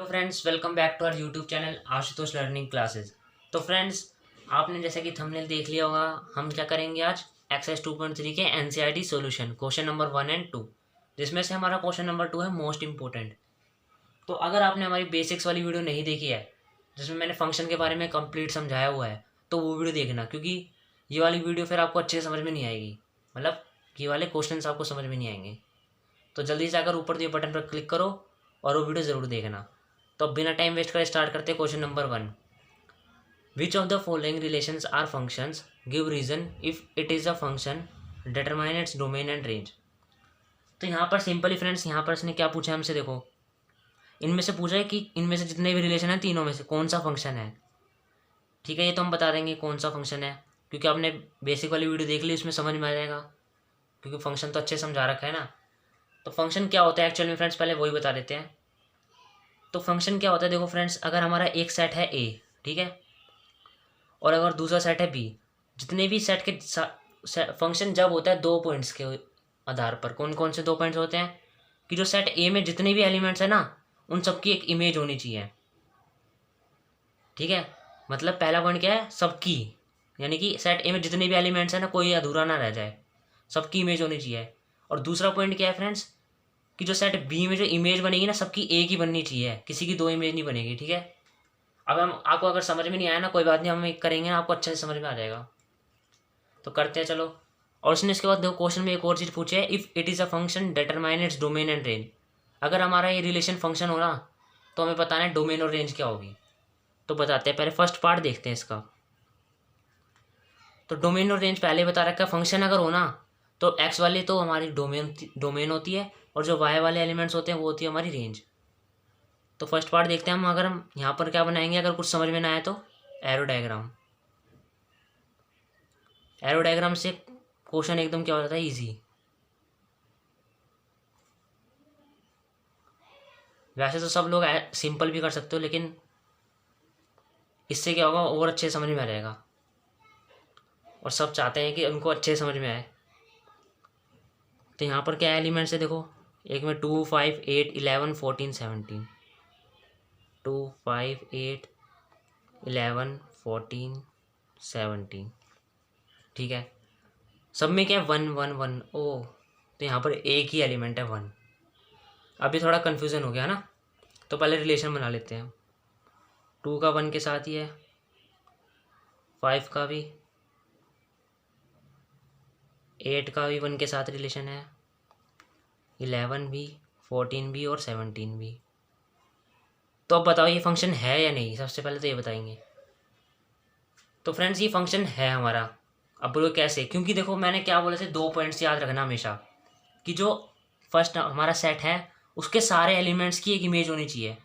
Hello friends, welcome back to our YouTube channel Ashutosh learning classes. तो friends, आपने जैसे कि थंबनेल देख लिया होगा, हम क्या करेंगे आज एक्सरसाइज 2.3 के एनसीईआरटी सॉल्यूशन क्वेश्चन नंबर 1 और 2, जिसमें से हमारा क्वेश्चन नंबर 2 है मोस्ट इंपॉर्टेंट। तो अगर आपने हमारी बेसिक्स वाली वीडियो नहीं देखी है, जिसमें मैंने फंक्शन के बारे में कंप्लीट समझाया हुआ है, तो वो वीडियो देखना, क्योंकि ये वाली वीडियो फिर आपको अच्छे से समझ में नहीं आएगी। मतलब ये वाले क्वेश्चन आपको समझ में नहीं आएंगे। तो जल्दी से अगर ऊपर दिए बटन पर क्लिक करो और वो वीडियो ज़रूर देखना। तो अब बिना टाइम वेस्ट करे स्टार्ट करते हैं question number 1। Which of the following relations are functions, give reason if it is a function, determine its domain and range. तो यहाँ पर सिंपली फ्रेंड्स, यहाँ पर इसने क्या पूछा है हमसे, देखो इनमें से पूछा है कि इनमें से जितने भी रिलेशन हैं तीनों में से कौन सा फंक्शन है। ठीक है, ये तो हम बता देंगे कौन सा फंक्शन है, क्योंकि आपने बेसिक वाली वीडियो देख ली, उसमें समझ में आ जाएगा, क्योंकि फंक्शन तो अच्छे समझा रखा है ना। तो फंक्शन क्या होता है एक्चुअल में फ्रेंड्स, पहले वही बता देते हैं। तो फंक्शन क्या होता है, देखो फ्रेंड्स, अगर हमारा एक सेट है ए, ठीक है, और अगर दूसरा सेट है बी, जितने भी सेट के फंक्शन जब होता है दो पॉइंट्स के आधार पर, कौन कौन से दो पॉइंट्स होते हैं कि जो सेट ए में जितने भी एलिमेंट्स है ना, उन सबकी एक इमेज होनी चाहिए। ठीक है, मतलब पहला पॉइंट क्या है, सबकी, यानी कि सेट ए में जितने भी एलिमेंट्स हैं ना, कोई अधूरा ना रह जाए, सबकी इमेज होनी चाहिए। और दूसरा पॉइंट क्या है फ्रेंड्स, कि जो सेट बी में जो इमेज बनेगी ना, सबकी एक ही बननी चाहिए, किसी की दो इमेज नहीं बनेगी। ठीक है, अब हम आपको अगर समझ में नहीं आया ना, कोई बात नहीं, हम एक करेंगे ना, आपको अच्छे से समझ में आ जाएगा। तो करते हैं चलो। और उसने इसके बाद देखो क्वेश्चन में एक और चीज़ पूछी है, if it is a function determine its domain and range. अगर हमारा ये रिलेशन फंक्शन हो ना, तो हमें बताना है डोमेन और रेंज क्या होगी। तो बताते हैं, पहले फर्स्ट पार्ट देखते हैं इसका। तो डोमेन और रेंज पहले बता रखा है, फंक्शन अगर हो ना, तो एक्स वाली तो हमारी डोमेन होती है, और जो वाई वाले एलिमेंट्स होते हैं वो होती है हमारी रेंज। तो फर्स्ट पार्ट देखते हैं हम। अगर हम यहाँ पर क्या बनाएंगे, अगर कुछ समझ में ना आए तो एरो डायग्राम। एरो डायग्राम से क्वेश्चन एकदम क्या हो जाता है, ईजी। वैसे तो सब लोग सिंपल भी कर सकते हो, लेकिन इससे क्या होगा, और अच्छे समझ में आ जाएगा, और सब चाहते हैं कि उनको अच्छे समझ में आए। तो यहाँ पर क्या एलिमेंट्स है, देखो एक में 2 5 8 11 14 17, 2 5 8 11 14 17। ठीक है, सब में क्या है, 1 1 1। ओ, तो यहाँ पर एक ही एलिमेंट है 1। अभी थोड़ा कन्फ्यूज़न हो गया ना, तो पहले रिलेशन बना लेते हैं। 2 का 1 के साथ ही है, 5 का भी, 8 का भी 1 के साथ रिलेशन है, 11 भी, 14 भी और 17 भी। तो अब बताओ ये फंक्शन है या नहीं, सबसे पहले तो ये बताएंगे। तो फ्रेंड्स, ये फंक्शन है हमारा। अब बोलो कैसे, क्योंकि देखो मैंने क्या बोले थे, दो पॉइंट्स याद रखना हमेशा, कि जो फर्स्ट हमारा सेट है उसके सारे एलिमेंट्स की एक इमेज होनी चाहिए।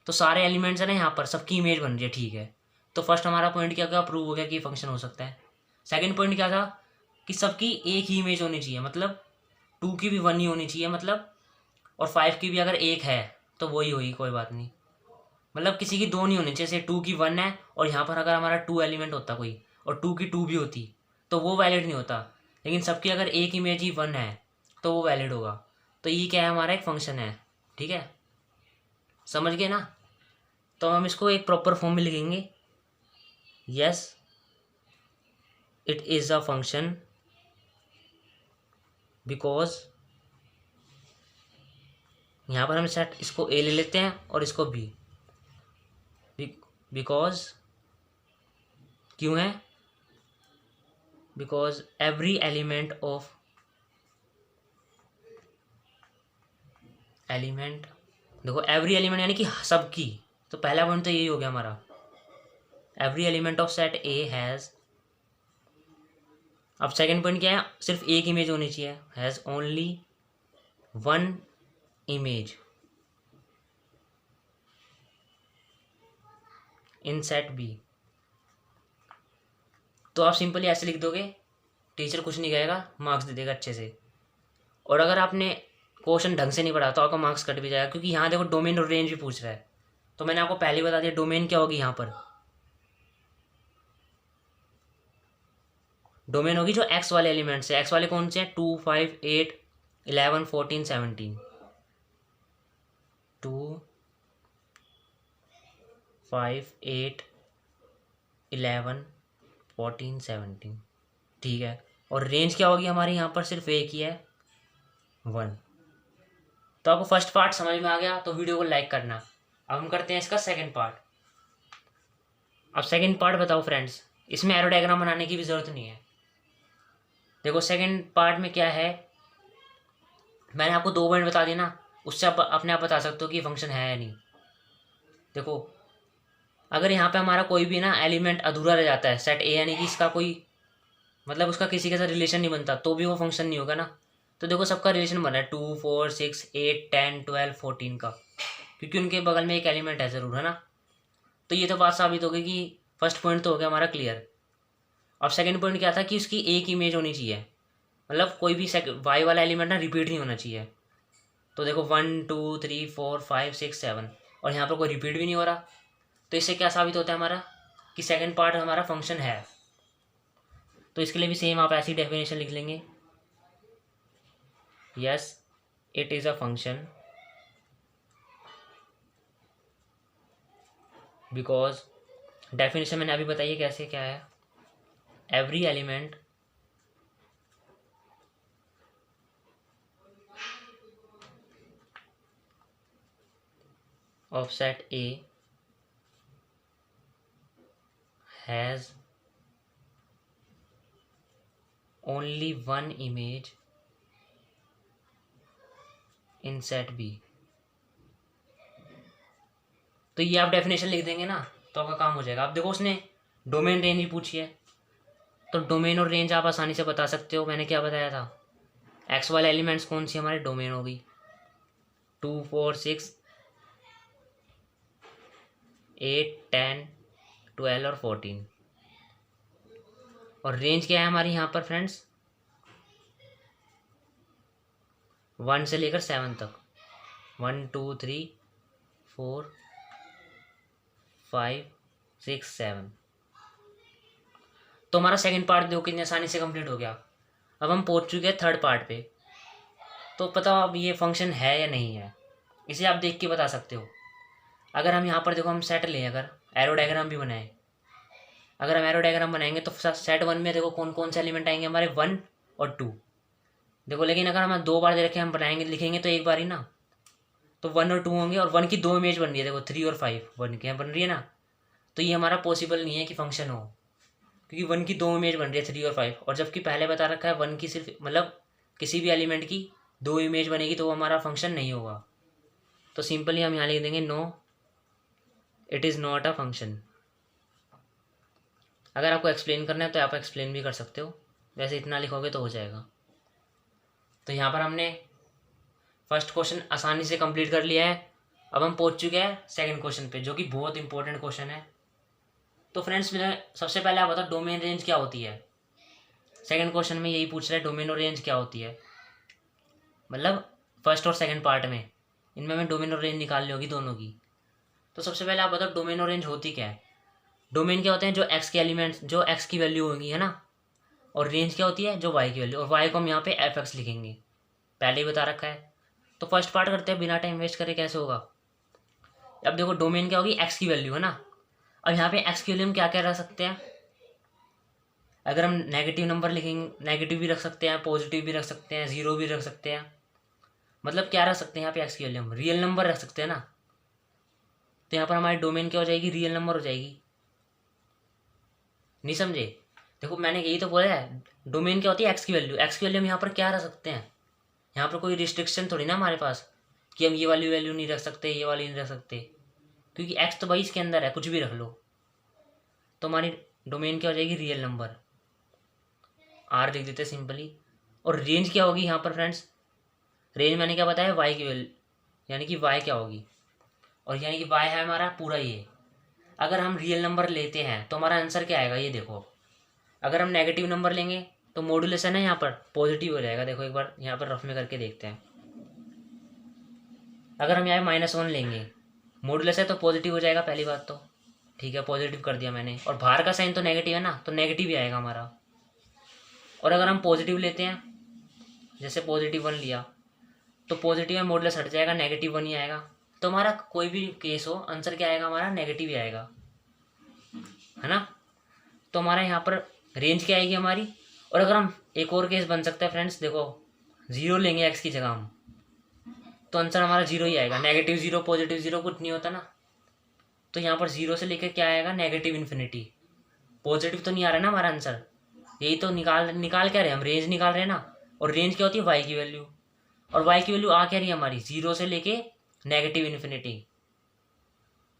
तो सारे एलिमेंट्स है ना, यहाँ पर सबकी इमेज बन रही है। ठीक है, तो फर्स्ट हमारा पॉइंट क्या क्या प्रूव हो गया कि फंक्शन हो सकता है। सेकंड पॉइंट क्या था, कि सबकी एक ही इमेज होनी चाहिए, मतलब 2 की भी 1 ही होनी चाहिए, मतलब, और 5 की भी अगर एक है तो वही होगी, कोई बात नहीं। मतलब किसी की दो नहीं होनी चाहिए, जैसे 2 की 1 है और यहाँ पर अगर हमारा 2 एलिमेंट होता कोई, और 2 की 2 भी होती, तो वो वैलिड नहीं होता। लेकिन सबकी अगर एक इमेज ही 1 है तो वो वैलिड होगा। तो ये क्या है, हमारा एक फंक्शन है। ठीक है, समझ गए ना। तो हम इसको एक प्रॉपर फॉर्म में लिखेंगे, yes it is a function because, यहाँ पर हम सेट इसको ए ले लेते हैं और इसको बी, बिकॉज क्यों है, because every element of element, देखो एवरी एलिमेंट यानी कि सबकी, तो पहला पॉइंट तो यही हो गया हमारा, every element of set A has. अब सेकंड पॉइंट क्या है, सिर्फ एक इमेज होनी चाहिए, has only 1 image in set B. तो आप सिंपली ऐसे लिख दोगे, टीचर कुछ नहीं कहेगा, मार्क्स दे देगा अच्छे से। और अगर आपने क्वेश्चन ढंग से नहीं पढ़ा तो आपका मार्क्स कट भी जाएगा, क्योंकि यहाँ देखो डोमेन और रेंज भी पूछ रहा है। तो मैंने आपको पहले ही बता दिया, डोमेन क्या होगी, यहाँ पर डोमेन होगी जो एक्स वाले एलिमेंट्स है। एक्स वाले कौन से हैं, 2 5 8 11 14 17, 2 5, 8, 11, 14, 17, ठीक है। और रेंज क्या होगी हमारी यहाँ पर, सिर्फ एक ही है, 1। तो आपको फर्स्ट पार्ट समझ में आ गया तो वीडियो को लाइक करना। अब हम करते हैं इसका सेकंड पार्ट। अब सेकंड पार्ट बताओ फ्रेंड्स, इसमें एरो डायग्राम बनाने की भी ज़रूरत नहीं है। देखो सेकंड पार्ट में क्या है, मैंने आपको 2 पॉइंट बता दिए ना, उससे आप अपने आप बता सकते हो कि ये फंक्शन है या नहीं। देखो अगर यहाँ पे हमारा कोई भी ना एलिमेंट अधूरा रह जाता है सेट ए, यानी कि इसका कोई मतलब उसका किसी के साथ रिलेशन नहीं बनता, तो भी वो फंक्शन नहीं होगा ना। तो देखो सबका रिलेशन बना है 2, 4, 6, 8, 10, 12, 14 का, क्योंकि उनके बगल में एक एलिमेंट है ज़रूर, है ना। तो ये तो बात साबित हो गई कि फर्स्ट पॉइंट तो हो गया हमारा क्लियर। अब सेकंड पॉइंट क्या था कि उसकी एक इमेज होनी चाहिए, मतलब कोई भी वाई वाला एलिमेंट ना रिपीट नहीं होना चाहिए। तो देखो 1, 2, 3, 4, 5, 6, 7, और यहाँ पर कोई रिपीट भी नहीं हो रहा। तो इससे क्या साबित होता है हमारा कि सेकंड पार्ट हमारा फंक्शन है। तो इसके लिए भी सेम आप ऐसी डेफिनेशन लिख लेंगे, yes it is a function because, definition मैंने अभी बताइए कैसे क्या है, every element of set A has only one image in set B। तो ये आप डेफिनेशन लिख देंगे ना तो आपका काम हो जाएगा। अब देखो उसने डोमेन रेंज ही पूछी है, तो डोमेन और रेंज आप आसानी से बता सकते हो। मैंने क्या बताया था, एक्स वाले एलिमेंट्स कौन सी हमारे डोमेन होगी, 2, 4, 6, 8, 10, 12 और 14। और रेंज क्या है हमारी यहाँ पर फ्रेंड्स, 1 से लेकर 7 तक, 1, 2, 3, 4, 5, 6, 7। तो हमारा सेकंड पार्ट देखो कितनी आसानी से कंप्लीट हो गया। अब हम पहुंच चुके हैं थर्ड पार्ट पे। तो पता अब ये फंक्शन है या नहीं है, इसे आप देख के बता सकते हो। अगर हम यहाँ पर देखो हम सेट लें, अगर एरो डायग्राम भी बनाएं, अगर हम एरो डायग्राम बनाएंगे तो सेट 1 में देखो कौन कौन से एलिमेंट आएंगे हमारे, 1 और 2। देखो लेकिन अगर हम 2 बार दे रखे हम बनाएंगे लिखेंगे तो एक बार ही ना, तो 1 और 2 होंगे, और 1 की 2 इमेज बन रही है, देखो 3 और 5 1 के यहाँ बन रही है ना। तो ये हमारा पॉसिबल नहीं है कि फंक्शन हो, क्योंकि 1 की 2 इमेज बन रही है 3 और 5, और जबकि पहले बता रखा है 1 की सिर्फ मतलब किसी भी एलिमेंट की 2 इमेज बनेगी तो वो हमारा फंक्शन नहीं होगा। तो सिंपली हम यहाँ लिख देंगे no it is not a function. अगर आपको एक्सप्लेन करना है तो आप एक्सप्लेन भी कर सकते हो, वैसे इतना लिखोगे तो हो जाएगा। तो यहाँ पर हमने फर्स्ट क्वेश्चन आसानी से कंप्लीट कर लिया है। अब हम पहुँच चुके हैं सेकंड क्वेश्चन पे, जो कि बहुत इंपॉर्टेंट क्वेश्चन है। तो फ्रेंड्स मेरा सबसे पहले आप बताओ डोमेन रेंज क्या होती है। सेकंड क्वेश्चन में यही पूछ रहा है डोमेन और रेंज क्या होती है, मतलब फर्स्ट और सेकंड पार्ट में इनमें हमें डोमेन और रेंज निकालनी होगी दोनों की। तो सबसे पहले आप बताओ डोमेन और रेंज होती क्या है। डोमेन क्या होते हैं, जो एक्स के एलिमेंट्स, जो एक्स की वैल्यू होगी, है ना। और रेंज क्या होती है, जो वाई की वैल्यू, और वाई को हम यहाँ पे एफ एक्स लिखेंगे, पहले ही बता रखा है। तो फर्स्ट पार्ट करते हैं बिना टाइम वेस्ट करे, कैसे होगा। अब देखो डोमेन क्या होगी, एक्स की वैल्यू, है ना। अब यहाँ पे एक्स की वैल्यू हम क्या क्या रख सकते हैं, अगर हम नेगेटिव नंबर लिखेंगे, नेगेटिव भी रख सकते हैं, पॉजिटिव भी रख सकते हैं, जीरो भी रख सकते हैं, मतलब क्या रख सकते हैं यहाँ पे एक्स की वैल्यू, हम रियल नंबर रख सकते हैं ना। तो यहाँ पर हमारी डोमेन क्या हो जाएगी, रियल नंबर हो जाएगी। नहीं समझे, देखो मैंने यही तो बोला है, डोमेन क्या होती है, एक्स की वैल्यू। एक्स की वैल्यू हम यहाँ पर क्या रख सकते हैं, यहाँ पर कोई रिस्ट्रिक्शन थोड़ी ना हमारे पास कि हम ये वाली वैल्यू नहीं रख सकते, ये वाली नहीं रख सकते, क्योंकि एक्स तो भाई इसके अंदर है, कुछ भी रख लो। तो हमारी डोमेन क्या हो जाएगी, रियल नंबर, आर लिख देते सिंपली। और रेंज क्या होगी यहाँ पर फ्रेंड्स, रेंज मैंने क्या बताया, वाई की वैल्यू, यानी कि वाई क्या होगी, और यानी कि वाई है हमारा पूरा ये। अगर हम रियल नंबर लेते हैं तो हमारा आंसर क्या आएगा, ये देखो। अगर हम नेगेटिव नंबर लेंगे तो मॉड्यूलेशन है यहाँ पर पॉजिटिव हो जाएगा, देखो एक बार यहाँ पर रफ में करके देखते हैं। अगर हम यहाँ -1 लेंगे, मॉड्यूलस है तो पॉजिटिव हो जाएगा, पहली बात तो ठीक है, पॉजिटिव कर दिया मैंने। और बाहर का साइन तो नेगेटिव है ना, तो नेगेटिव ही आएगा हमारा। और अगर हम पॉजिटिव लेते हैं, जैसे +1 लिया, तो पॉजिटिव में मॉडुलस हट जाएगा, -1 ही आएगा। तो हमारा कोई भी केस हो आंसर क्या आएगा हमारा नेगेटिव ही आएगा, है ना। तो हमारा यहाँ पर रेंज क्या आएगी हमारी। और अगर हम एक और केस बन सकता है फ्रेंड्स, देखो 0 लेंगे एक्स की जगह हम, तो आंसर हमारा 0 ही आएगा। नेगेटिव 0 पॉजिटिव 0 कुछ नहीं होता ना। तो यहाँ पर 0 से लेकर क्या आएगा नेगेटिव इन्फिनिटी। पॉजिटिव तो नहीं आ रहा ना हमारा आंसर, यही तो निकाल क्या रहे हम, रेंज निकाल रहे हैं ना। और रेंज क्या होती है वाई की वैल्यू, और वाई की वैल्यू आ क्या रही है हमारी 0 से लेके नेगेटिव इन्फिनिटी।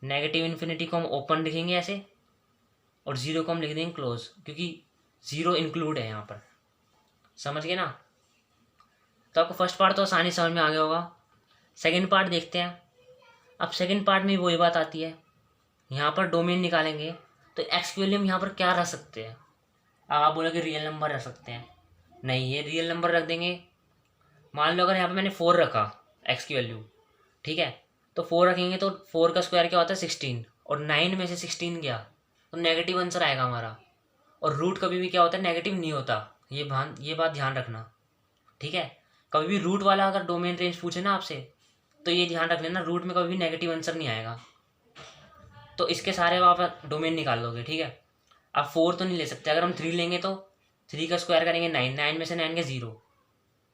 नेगेटिव इन्फिनिटी को हम ओपन लिखेंगे ऐसे, और 0 को हम लिख देंगे क्लोज, क्योंकि 0 इंक्लूड है यहाँ पर, समझ गए ना। तो आपको फर्स्ट पार्ट तो आसानी समझ में आ गया होगा। सेकंड पार्ट देखते हैं। अब सेकंड पार्ट में वही बात आती है, यहाँ पर डोमेन निकालेंगे तो एक्स की वैल्यू हम यहाँ पर क्या रख सकते हैं। अब आप बोलोगे रियल नंबर रख सकते हैं, नहीं ये रियल नंबर रख देंगे। मान लो अगर यहाँ पे मैंने 4 रखा एक्स की वैल्यू, ठीक है, तो 4 रखेंगे तो 4 का स्क्वायर क्या होता है 16, और 9 में से 16 गया तो नेगेटिव आंसर आएगा हमारा। और रूट कभी भी क्या होता है नेगेटिव नहीं होता, ये बात ध्यान रखना, ठीक है। कभी भी रूट वाला अगर डोमेन रेंज पूछे ना आपसे, तो ये ध्यान रख लेना रूट में कभी भी नेगेटिव आंसर नहीं आएगा। तो इसके सारे आप डोमेन निकाल लोगे, ठीक है। अब 4 तो नहीं ले सकते, अगर हम 3 लेंगे तो 3 का स्क्वायर करेंगे 9, 9 में से 9 के 0,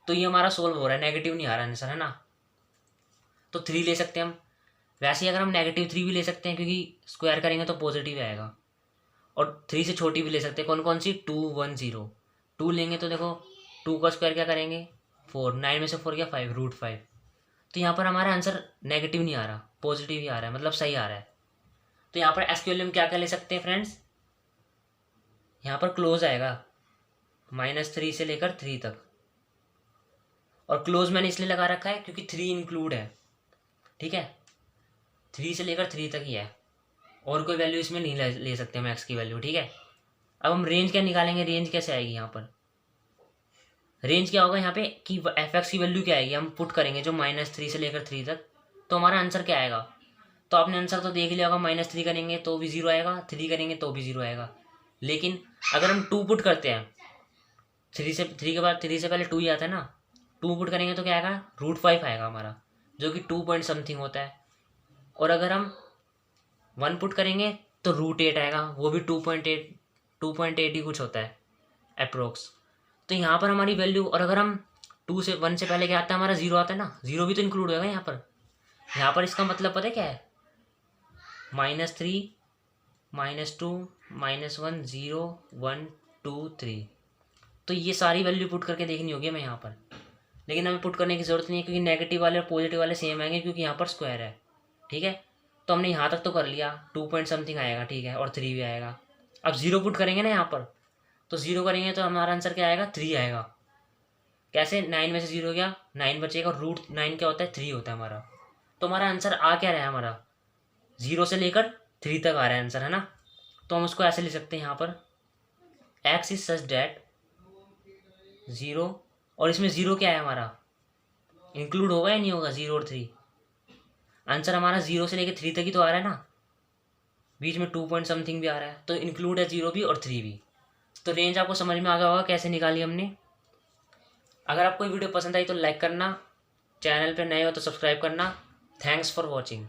तो ये हमारा सोल्व हो रहा है, नेगेटिव नहीं आ रहा आंसर, है ना। तो 3 ले सकते हैं हम। वैसे ही अगर हम नेगेटिव 3 भी ले सकते हैं, क्योंकि स्क्वायर करेंगे तो पॉजिटिव आएगा। और 3 से छोटी भी ले सकते हैं, कौन कौन सी 2 1 0। 2 लेंगे तो देखो 2 का स्क्वायर क्या करेंगे 4, 9 में से 4 क्या 5, √5। तो यहाँ पर हमारा आंसर नेगेटिव नहीं आ रहा, पॉजिटिव ही आ रहा है, मतलब सही आ रहा है। तो यहाँ पर एसक्यूएल में क्या क्या ले सकते हैं फ्रेंड्स, यहाँ पर क्लोज आएगा -3 से लेकर 3 तक। और क्लोज मैंने इसलिए लगा रखा है क्योंकि 3 इंक्लूड है, ठीक है। 3 से लेकर 3 तक ही है, और कोई वैल्यू इसमें नहीं ले सकते हम एक्स की वैल्यू, ठीक है। अब हम रेंज क्या निकालेंगे, रेंज कैसे आएगी यहाँ पर। रेंज क्या होगा यहाँ पे कि एफ एक्स की वैल्यू क्या आएगी, हम पुट करेंगे जो -3 से लेकर 3 तक, तो हमारा आंसर क्या आएगा। तो आपने आंसर तो देख लिया होगा, -3 करेंगे तो भी 0 आएगा, 3 करेंगे तो भी 0 आएगा। लेकिन अगर हम 2 पुट करते हैं, 3 के बाद 3 से पहले 2 ही आता है ना, 2 पुट करेंगे तो क्या आएगा √5 आएगा हमारा, जो कि 2 पॉइंट समथिंग होता है। और अगर हम 1 पुट करेंगे तो √8 आएगा, वो भी 2.8 ही कुछ होता है अप्रोक्स। तो यहाँ पर हमारी वैल्यू, और अगर हम 2 से 1 से पहले क्या आता है हमारा 0 आता है ना, 0 भी तो इंक्लूड होगा यहाँ पर। यहाँ पर इसका मतलब पता है क्या है, -3 -2 -1 0 1 2 3। तो ये सारी वैल्यू पुट करके देखनी होगी हमें यहाँ पर, लेकिन हमें पुट करने की ज़रूरत नहीं है क्योंकि नेगेटिव वाले और पॉजिटिव वाले सेम आएंगे, क्योंकि यहाँ पर स्क्वायर है, ठीक है। तो हमने यहाँ तक तो कर लिया, 2 पॉइंट समथिंग आएगा, ठीक है, और 3 भी आएगा। अब 0 पुट करेंगे ना यहाँ पर, तो 0 करेंगे तो हमारा आंसर क्या आएगा 3 आएगा। कैसे, 9 में से 0 गया, 9 बचेगा, √9 क्या होता है 3 होता है हमारा। तो हमारा आंसर आ क्या रहा है हमारा 0 से लेकर 3 तक आ रहा है आंसर, है ना। तो हम उसको ऐसे लिख सकते हैं यहाँ पर, एक्स इज सच डैट 0, और इसमें 0 क्या है हमारा इंक्लूड होगा या नहीं होगा 0 और 3। आंसर हमारा 0 से लेकर 3 तक ही तो आ रहा है ना, बीच में 2 पॉइंट समथिंग भी आ रहा है, तो इंक्लूड है 0 भी और 3 भी। तो रेंज आपको समझ में आ गया होगा कैसे निकाली हमने। अगर आपको वीडियो पसंद आई तो लाइक करना, चैनल पे नए हो तो सब्सक्राइब करना। Thanks for watching.